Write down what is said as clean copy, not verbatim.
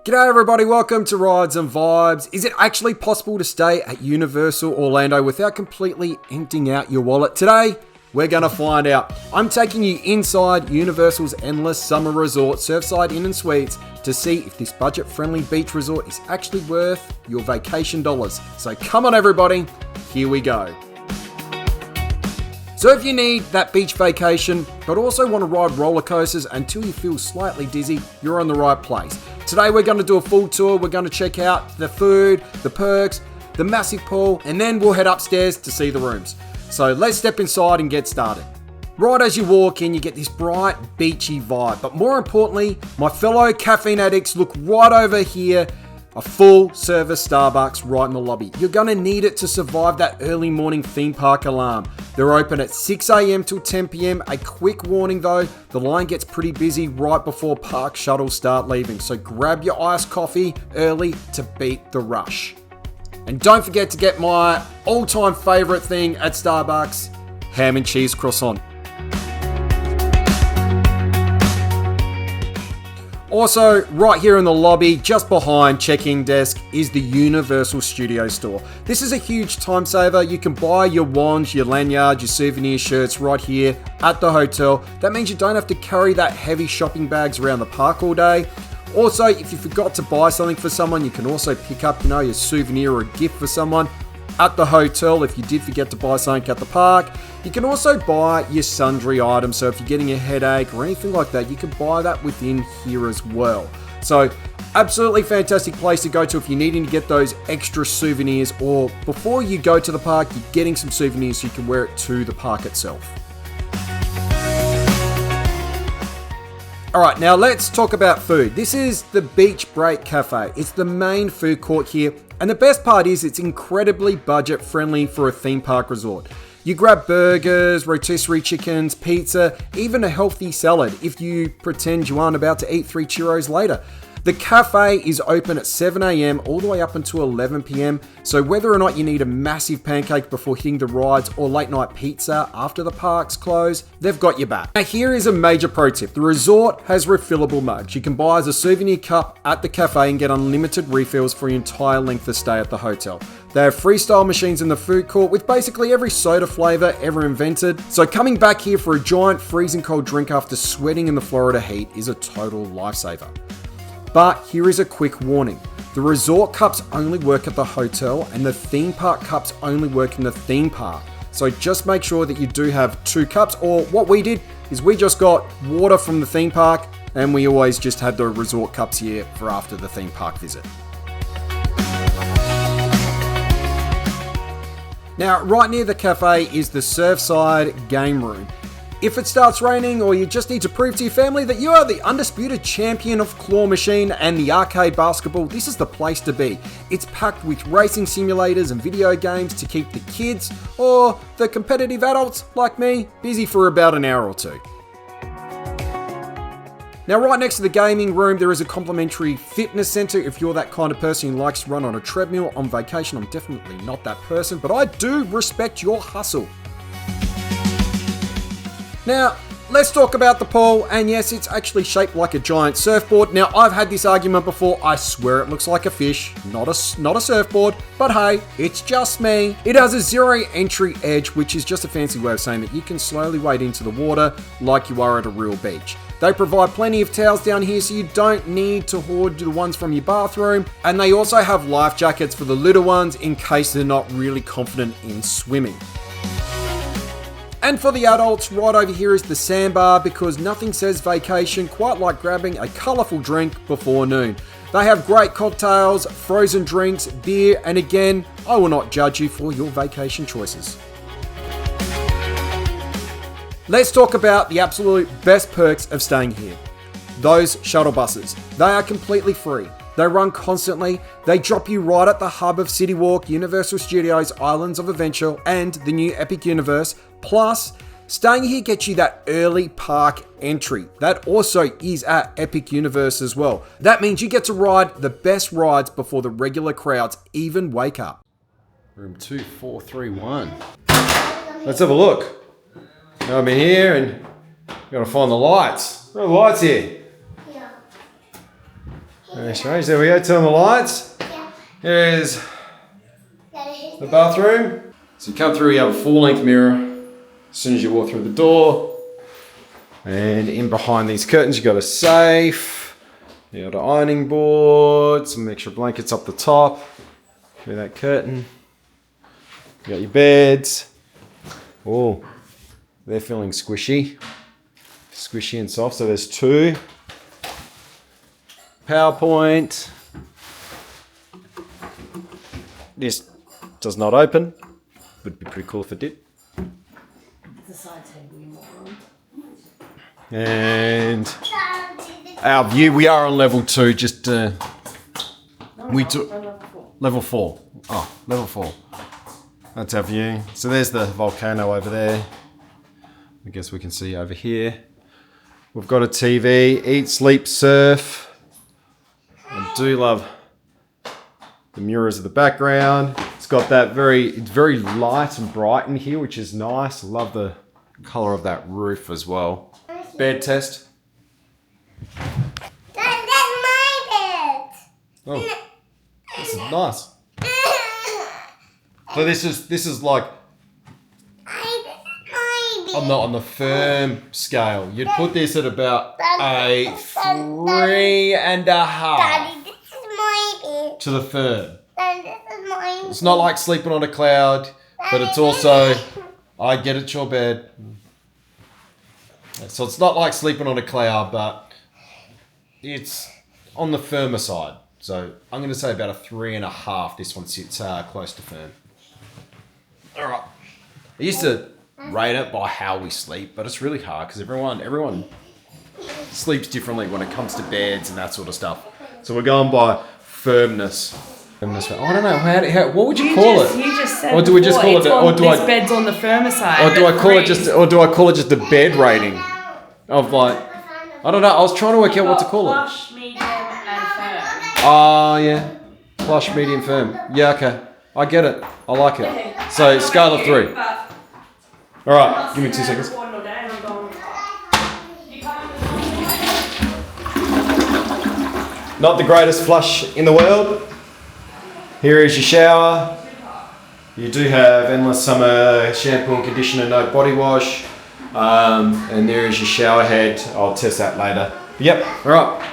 G'day everybody, welcome to Rides and Vibes. Is it actually possible to stay at Universal Orlando without completely emptying out your wallet? Today, we're going to find out. I'm taking you inside Universal's endless summer resort, Surfside Inn and Suites, to see if this budget-friendly beach resort is actually worth your vacation dollars. So come on everybody, here we go. So if you need that beach vacation, but also want to ride roller coasters until you feel slightly dizzy, you're in the right place. Today we're going to do a full tour. We're going to check out the food, the perks, the massive pool, and then we'll head upstairs to see the rooms. So let's step inside and get started. Right as you walk in, you get this bright, beachy vibe. But more importantly, my fellow caffeine addicts, look right over here. A full service Starbucks right in the lobby. You're going to need it to survive that early morning theme park alarm. They're open at 6 a.m. till 10 p.m. A quick warning though, the line gets pretty busy right before park shuttles start leaving. So grab your iced coffee early to beat the rush. And don't forget to get my all-time favorite thing at Starbucks, ham and cheese croissant. Also, right here in the lobby, just behind check-in desk, is the Universal Studio store. This is a huge time saver. You can buy your wands, your lanyards, your souvenir shirts right here at the hotel. That means you don't have to carry that heavy shopping bags around the park all day. Also, if you forgot to buy something for someone, you can also pick up, your souvenir or a gift for someone at the hotel if you did forget to buy something at the park. You can also buy your sundry items, so if you're getting a headache or anything like that, you can buy that within here as well. So absolutely fantastic place to go to if you're needing to get those extra souvenirs, or before you go to the park, you're getting some souvenirs so you can wear it to the park itself. Alright, now let's talk about food. This is the Beach Break Cafe. It's the main food court here, and the best part is it's incredibly budget friendly for a theme park resort. You grab burgers, rotisserie chickens, pizza, even a healthy salad if you pretend you aren't about to eat 3 churros later. The cafe is open at 7 a.m. all the way up until 11 p.m. So whether or not you need a massive pancake before hitting the rides or late night pizza after the parks close, they've got your back. Now here is a major pro tip. The resort has refillable mugs. You can buy as a souvenir cup at the cafe and get unlimited refills for your entire length of stay at the hotel. They have freestyle machines in the food court with basically every soda flavor ever invented. So coming back here for a giant freezing cold drink after sweating in the Florida heat is a total lifesaver. But here is a quick warning. The resort cups only work at the hotel and the theme park cups only work in the theme park. So just make sure that you do have 2 cups, or what we did is we just got water from the theme park and we always just had the resort cups here for after the theme park visit. Now, right near the cafe is the Surfside game room. If it starts raining or you just need to prove to your family that you are the undisputed champion of claw machine and the arcade basketball, this is the place to be. It's packed with racing simulators and video games to keep the kids, or the competitive adults like me, busy for about an hour or two. Now right next to the gaming room there is a complimentary fitness center if you're that kind of person who likes to run on a treadmill on vacation. I'm definitely not that person, but I do respect your hustle. Now, let's talk about the pool, and yes, it's actually shaped like a giant surfboard. Now, I've had this argument before. I swear it looks like a fish, not a surfboard, but hey, it's just me. It has a 0 entry edge, which is just a fancy way of saying that you can slowly wade into the water like you are at a real beach. They provide plenty of towels down here, so you don't need to hoard the ones from your bathroom, and they also have life jackets for the little ones in case they're not really confident in swimming. And for the adults, right over here is the sandbar, because nothing says vacation quite like grabbing a colourful drink before noon. They have great cocktails, frozen drinks, beer, and again, I will not judge you for your vacation choices. Let's talk about the absolute best perks of staying here. Those shuttle buses. They are completely free. They run constantly. They drop you right at the hub of City Walk, Universal Studios, Islands of Adventure, and the new Epic Universe. Plus, staying here gets you that early park entry. That also is at Epic Universe as well. That means you get to ride the best rides before the regular crowds even wake up. Room 2431. Let's have a look. Now I'm in here and gotta find the lights. Where are the lights here? Nice range. There we go. Turn on the lights. Here's the bathroom. So you come through, you have a full-length mirror as soon as you walk through the door. And in behind these curtains, you've got a safe. You got an ironing board, some extra blankets up the top. Through that curtain. You got your beds. Oh, they're feeling squishy. Squishy and soft, so there's two. PowerPoint. This does not open. Would be pretty cool if it did. The side table in more room. And our view, we are on level 2, just level 4. Oh, level 4. That's our view. So there's the volcano over there. I guess we can see over here. We've got a TV, eat, sleep, surf. I do love the mirrors of the background. It's got that it's very light and bright in here, which is nice. I love the color of that roof as well. Bed test. That's my bed. Oh, this is nice. So this is like on the firm scale. You'd put this at about a 3.5 Daddy, this is my bed. to the firm. Daddy, this is my It's not like sleeping on a cloud, but it's also, I get it's your bed. So it's not like sleeping on a cloud, but it's on the firmer side. So I'm going to say about a 3.5. This one sits close to firm. All right. I used to rate it by how we sleep, but it's really hard because everyone sleeps differently when it comes to beds and that sort of stuff. So we're going by firmness. I don't know how what would you call it? You just said. Or do we just call it? Or do I? Bed's on the firmer side. Or do I call it just? Or do I call it just the bed rating? Of like, I don't know. I was trying to work out what to call it. Plush, medium, and firm. Oh yeah, plush, medium, firm. Yeah, okay. I get it. I like it. So scale of 3. All right, give me 2 seconds. Not the greatest flush in the world. Here is your shower. You do have endless summer shampoo and conditioner, no body wash. And there is your shower head. I'll test that later. But yep, all right.